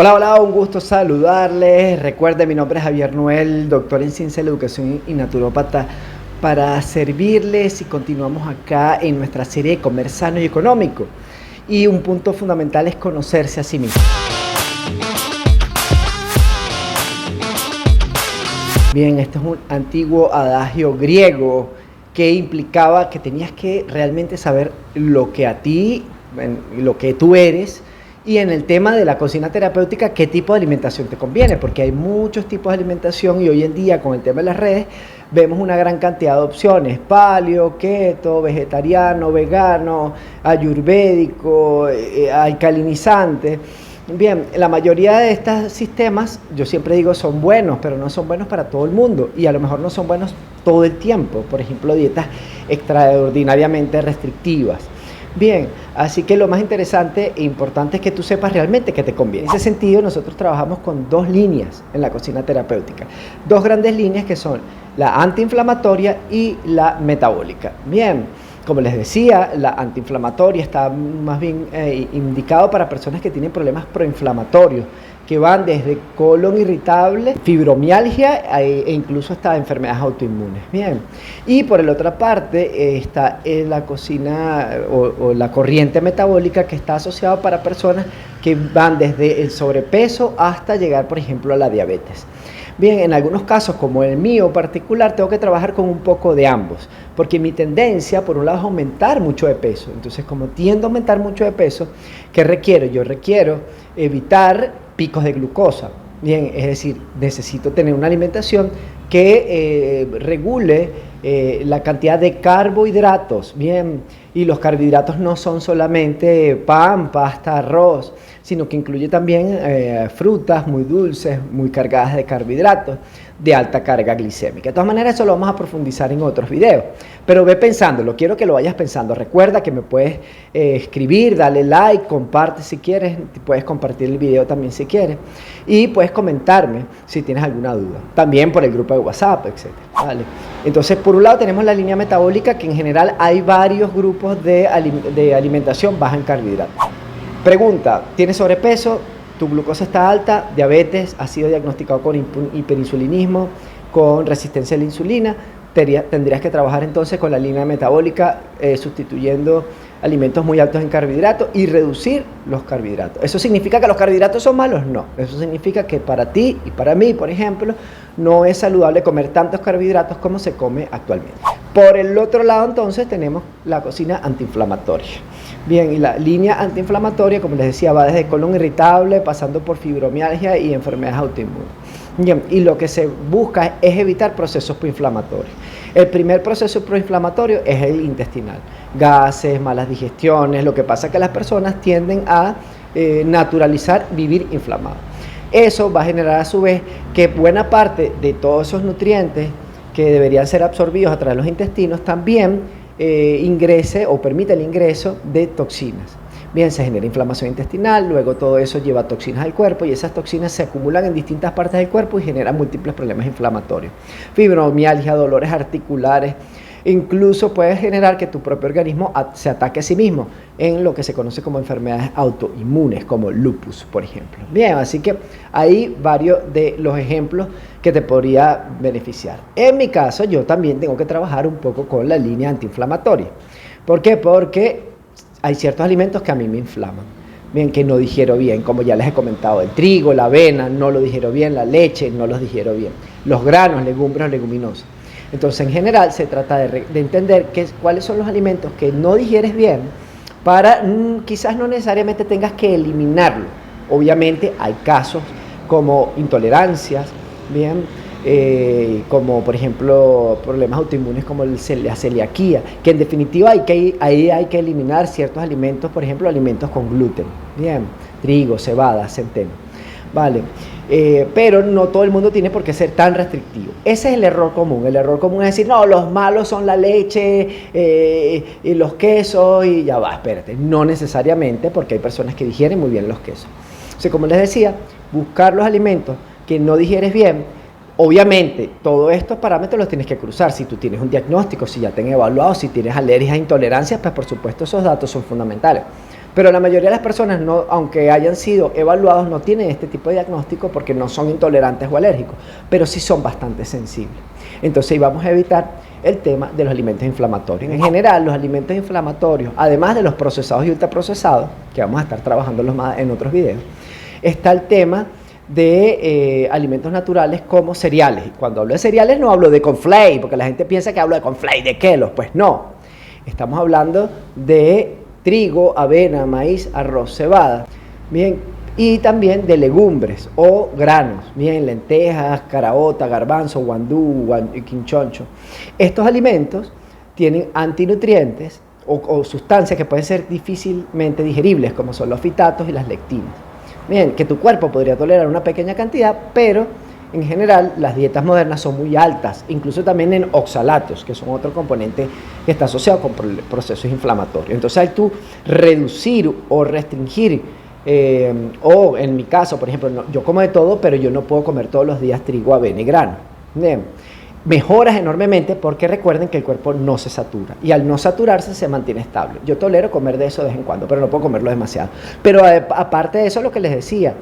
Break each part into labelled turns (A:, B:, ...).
A: Hola, hola, un gusto saludarles. Recuerden, mi nombre es Javier Noel, doctor en Ciencia de la Educación y naturópata, para servirles y continuamos acá en nuestra serie de Comer Sano y Económico. Y un punto fundamental es conocerse a sí mismo. Bien, este es un antiguo adagio griego que implicaba que tenías que realmente saber lo que a ti, lo que tú eres, y en el tema de la cocina terapéutica, qué tipo de alimentación te conviene, porque hay muchos tipos de alimentación y hoy en día con el tema de las redes vemos una gran cantidad de opciones: paleo, keto, vegetariano, vegano, ayurvédico, alcalinizante. Bien, la mayoría de estos sistemas, yo siempre digo, son buenos, pero no son buenos para todo el mundo y a lo mejor no son buenos todo el tiempo. Por ejemplo, dietas extraordinariamente restrictivas. Bien, así que lo más interesante e importante es que tú sepas realmente qué te conviene. En ese sentido, nosotros trabajamos con dos líneas en la cocina terapéutica. Dos grandes líneas que son la antiinflamatoria y la metabólica. Bien, como les decía, la antiinflamatoria está más bien indicado para personas que tienen problemas proinflamatorios, que van desde colon irritable, fibromialgia e incluso hasta enfermedades autoinmunes. Bien, y por la otra parte está la cocina o la corriente metabólica, que está asociada para personas que van desde el sobrepeso hasta llegar, por ejemplo, a la diabetes. Bien, en algunos casos, como el mío particular, tengo que trabajar con un poco de ambos, porque mi tendencia, por un lado, es aumentar mucho de peso. Entonces, como tiendo a aumentar mucho de peso, ¿qué requiero? Yo requiero evitar picos de glucosa. Bien, es decir, necesito tener una alimentación que regule la cantidad de carbohidratos. Bien, y los carbohidratos no son solamente pan, pasta, arroz, sino que incluye también frutas muy dulces, muy cargadas de carbohidratos, de alta carga glicémica. De todas maneras, eso lo vamos a profundizar en otros videos, pero ve pensándolo, quiero que lo vayas pensando. Recuerda que me puedes escribir, dale like, comparte si quieres, puedes compartir el video también si quieres, y puedes comentarme si tienes alguna duda, también por el grupo de WhatsApp, etc. ¿Vale? Entonces, por un lado tenemos la línea metabólica, que en general hay varios grupos de alimentación baja en carbohidratos. Pregunta: ¿tienes sobrepeso? ¿Tu glucosa está alta? ¿Diabetes? ¿Has sido diagnosticado con hiperinsulinismo, con resistencia a la insulina? Tendrías que trabajar entonces con la línea metabólica, sustituyendo alimentos muy altos en carbohidratos y reducir los carbohidratos. ¿Eso significa que los carbohidratos son malos? No. Eso significa que para ti y para mí, por ejemplo, no es saludable comer tantos carbohidratos como se come actualmente. Por el otro lado, entonces, tenemos la cocina antiinflamatoria. Bien, y la línea antiinflamatoria, como les decía, va desde colon irritable, pasando por fibromialgia y enfermedades autoinmunes. Bien, y lo que se busca es evitar procesos proinflamatorios. El primer proceso proinflamatorio es el intestinal: gases, malas digestiones. Lo que pasa es que las personas tienden a naturalizar vivir inflamado. Eso va a generar a su vez que buena parte de todos esos nutrientes que deberían ser absorbidos a través de los intestinos también ingrese o permite el ingreso de toxinas. Bien, se genera inflamación intestinal, luego todo eso lleva toxinas al cuerpo y esas toxinas se acumulan en distintas partes del cuerpo y generan múltiples problemas inflamatorios. Fibromialgia, dolores articulares, incluso puede generar que tu propio organismo se ataque a sí mismo en lo que se conoce como enfermedades autoinmunes, como lupus, por ejemplo. Bien, así que hay varios de los ejemplos que te podría beneficiar. En mi caso, yo también tengo que trabajar un poco con la línea antiinflamatoria. ¿Por qué? Porque hay ciertos alimentos que a mí me inflaman, bien, que no digiero bien, como ya les he comentado: el trigo, la avena, no lo digiero bien; la leche, no los digiero bien; los granos, legumbres, leguminosas. Entonces, en general, se trata de entender cuáles son los alimentos que no digieres bien, para quizás no necesariamente tengas que eliminarlo. Obviamente hay casos como intolerancias, bien, como por ejemplo problemas autoinmunes como la celiaquía, que en definitiva ahí hay que eliminar ciertos alimentos, por ejemplo alimentos con gluten, bien, trigo, cebada, centeno, ¿vale? Pero no todo el mundo tiene por qué ser tan restrictivo. Ese es el error común. El error común es decir: no, los malos son la leche y los quesos, y ya va, espérate. No necesariamente, porque hay personas que digieren muy bien los quesos. O sea, como les decía, buscar los alimentos que no digieres bien. Obviamente, todos estos parámetros los tienes que cruzar. Si tú tienes un diagnóstico, si ya te han evaluado, si tienes alergias e intolerancias, pues por supuesto esos datos son fundamentales. Pero la mayoría de las personas, no, aunque hayan sido evaluados, no tienen este tipo de diagnóstico porque no son intolerantes o alérgicos, pero sí son bastante sensibles. Entonces vamos a evitar el tema de los alimentos inflamatorios. En general, los alimentos inflamatorios, además de los procesados y ultraprocesados, que vamos a estar trabajándolos más en otros videos, está el tema de alimentos naturales como cereales. Y cuando hablo de cereales no hablo de cornflakes, porque la gente piensa que hablo de cornflakes, de Kellogg's. Pues no, estamos hablando de trigo, avena, maíz, arroz, cebada. Bien, y también de legumbres o granos, bien, lentejas, caraota, garbanzo, guandú, quinchoncho. Estos alimentos tienen antinutrientes o sustancias que pueden ser difícilmente digeribles, como son los fitatos y las lectinas. Bien, que tu cuerpo podría tolerar una pequeña cantidad, pero en general las dietas modernas son muy altas, incluso también en oxalatos, que son otro componente que está asociado con procesos inflamatorios. Entonces al tú reducir o restringir, o en mi caso, por ejemplo, yo como de todo, pero yo no puedo comer todos los días trigo, avena y grano. Bien, mejoras enormemente porque recuerden que el cuerpo no se satura y al no saturarse se mantiene estable. Yo tolero comer de eso de vez en cuando, pero no puedo comerlo demasiado. Pero aparte de eso, lo que les decía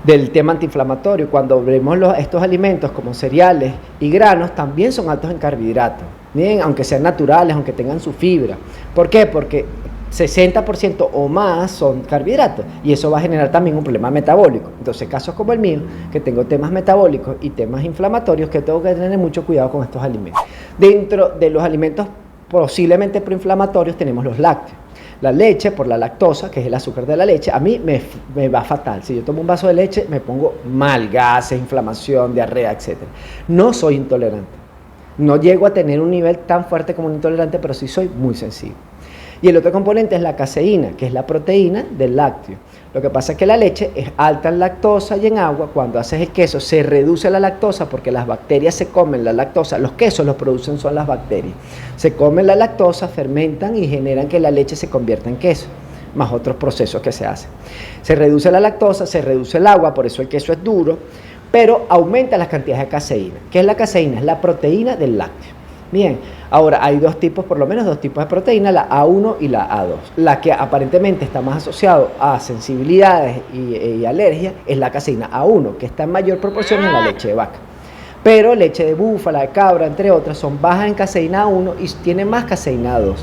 A: del tema antiinflamatorio, cuando vemos estos alimentos como cereales y granos, también son altos en carbohidratos, bien, aunque sean naturales, aunque tengan su fibra. ¿Por qué? Porque 60% o más son carbohidratos y eso va a generar también un problema metabólico. Entonces, casos como el mío, que tengo temas metabólicos y temas inflamatorios, que tengo que tener mucho cuidado con estos alimentos. Dentro de los alimentos posiblemente proinflamatorios tenemos los lácteos. La leche, por la lactosa, que es el azúcar de la leche, a mí me va fatal. Si yo tomo un vaso de leche, me pongo mal, gases, inflamación, diarrea, etc. No soy intolerante. No llego a tener un nivel tan fuerte como un intolerante, pero sí soy muy sensible. Y el otro componente es la caseína, que es la proteína del lácteo. Lo que pasa es que la leche es alta en lactosa y en agua. Cuando haces el queso se reduce la lactosa porque las bacterias se comen la lactosa. Los quesos los producen son las bacterias. Se comen la lactosa, fermentan y generan que la leche se convierta en queso, más otros procesos que se hacen. Se reduce la lactosa, se reduce el agua, por eso el queso es duro, pero aumenta las cantidades de caseína. ¿Qué es la caseína? Es la proteína del lácteo. Bien, ahora hay dos tipos, por lo menos dos tipos de proteína, la A1 y la A2. La que aparentemente está más asociado a sensibilidades y alergias es la caseína A1, que está en mayor proporción en la leche de vaca. Pero leche de búfala, de cabra, entre otras, son bajas en caseína A1 y tienen más caseína A2.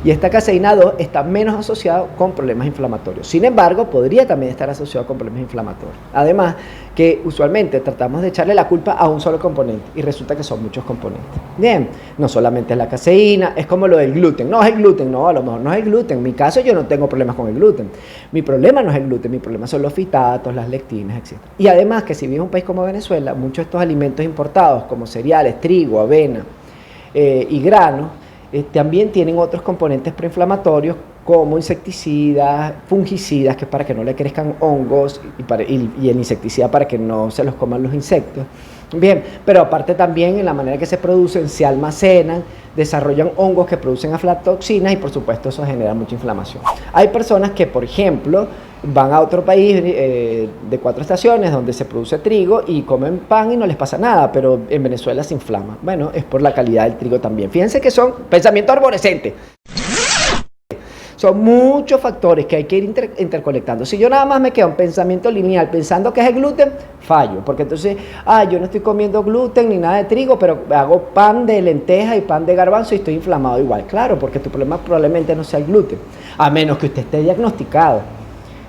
A: Y esta caseína 2 está menos asociada con problemas inflamatorios. Sin embargo, podría también estar asociado con problemas inflamatorios. Además, que usualmente tratamos de echarle la culpa a un solo componente y resulta que son muchos componentes. Bien, no solamente es la caseína, es como lo del gluten. No es el gluten, no, a lo mejor no es el gluten. En mi caso yo no tengo problemas con el gluten. Mi problema no es el gluten, mi problema son los fitatos, las lectinas, etc. Y además que si vives en un país como Venezuela, muchos de estos alimentos importados como cereales, trigo, avena y granos, también tienen otros componentes proinflamatorios como insecticidas, fungicidas, que es para que no le crezcan hongos, y el insecticida para que no se los coman los insectos. Bien, pero aparte también en la manera que se producen, se almacenan, desarrollan hongos que producen aflatoxinas y por supuesto eso genera mucha inflamación. Hay personas que, por ejemplo, van a otro país de 4 estaciones donde se produce trigo y comen pan y no les pasa nada, pero en Venezuela se inflama. Bueno, es por la calidad del trigo también. Fíjense que son pensamientos arborescentes. Son muchos factores que hay que ir interconectando. Si yo nada más me quedo en pensamiento lineal pensando que es el gluten, fallo. Porque entonces, yo no estoy comiendo gluten ni nada de trigo, pero hago pan de lenteja y pan de garbanzo y estoy inflamado igual. Claro, porque tu problema probablemente no sea el gluten, a menos que usted esté diagnosticado.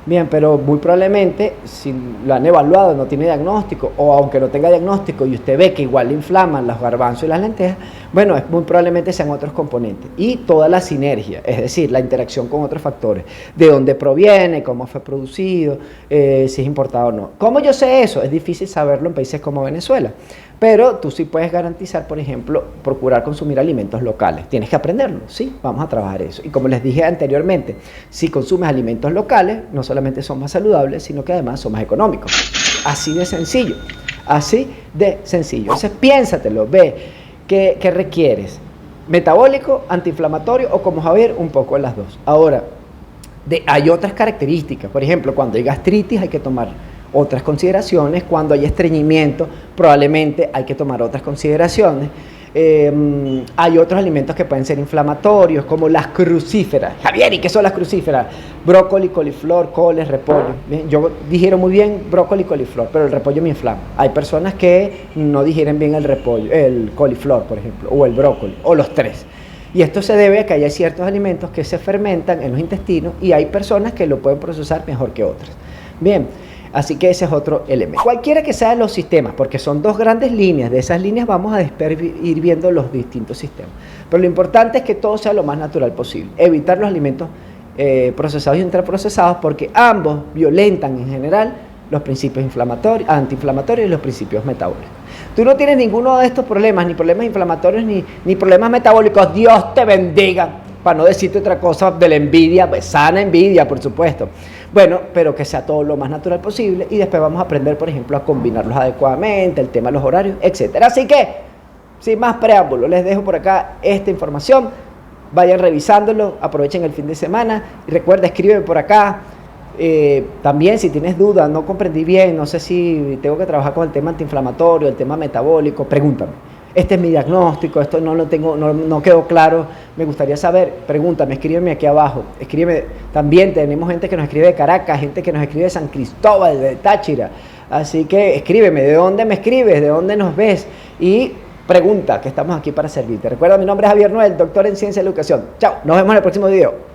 A: Bien, pero muy probablemente, si lo han evaluado, no tiene diagnóstico, o aunque no tenga diagnóstico y usted ve que igual le inflaman los garbanzos y las lentejas, bueno, muy probablemente sean otros componentes. Y toda la sinergia, es decir, la interacción con otros factores, de dónde proviene, cómo fue producido, si es importado o no. ¿Cómo yo sé eso? Es difícil saberlo en países como Venezuela. Pero tú sí puedes garantizar, por ejemplo, procurar consumir alimentos locales. Tienes que aprenderlo, sí, vamos a trabajar eso. Y como les dije anteriormente, si consumes alimentos locales, no solamente son más saludables, sino que además son más económicos. Así de sencillo, así de sencillo. Entonces piénsatelo, ve qué requieres. ¿Metabólico, antiinflamatorio o como Javier, un poco de las dos? Ahora, hay otras características. Por ejemplo, cuando hay gastritis hay que tomar otras consideraciones, cuando hay estreñimiento probablemente hay que tomar otras consideraciones, Hay otros alimentos que pueden ser inflamatorios, como las crucíferas. Javier, ¿y qué son las crucíferas? Brócoli, coliflor, coles, repollo. Bien, yo digiero muy bien brócoli y coliflor, pero el repollo me inflama. Hay personas que no digieren bien el repollo, el coliflor, por ejemplo, o el brócoli, o los tres. Y esto se debe a que hay ciertos alimentos que se fermentan en los intestinos y hay personas que lo pueden procesar mejor que otras. Bien, así que ese es otro elemento. Cualquiera que sean los sistemas, porque son dos grandes líneas, de esas líneas vamos a ir viendo los distintos sistemas. Pero lo importante es que todo sea lo más natural posible. Evitar los alimentos procesados y ultraprocesados, porque ambos violentan en general los principios antiinflamatorios y los principios metabólicos. Tú no tienes ninguno de estos problemas, ni problemas inflamatorios, ni problemas metabólicos. Dios te bendiga, para no decirte otra cosa de la envidia, pues sana envidia, por supuesto. Bueno, pero que sea todo lo más natural posible y después vamos a aprender, por ejemplo, a combinarlos adecuadamente, el tema de los horarios, etcétera. Así que, sin más preámbulos, les dejo por acá esta información. Vayan revisándolo, aprovechen el fin de semana y recuerda, escríbeme por acá. También si tienes dudas, no comprendí bien, no sé si tengo que trabajar con el tema antiinflamatorio, el tema metabólico, pregúntame. Este es mi diagnóstico, esto no lo tengo, no quedó claro, me gustaría saber, pregúntame, escríbeme aquí abajo, escríbeme. También tenemos gente que nos escribe de Caracas, gente que nos escribe de San Cristóbal, de Táchira, así que escríbeme, ¿de dónde me escribes? ¿De dónde nos ves? Y pregunta, que estamos aquí para servirte. Recuerda, mi nombre es Javier Noel, doctor en Ciencia y Educación. Chao, nos vemos en el próximo video.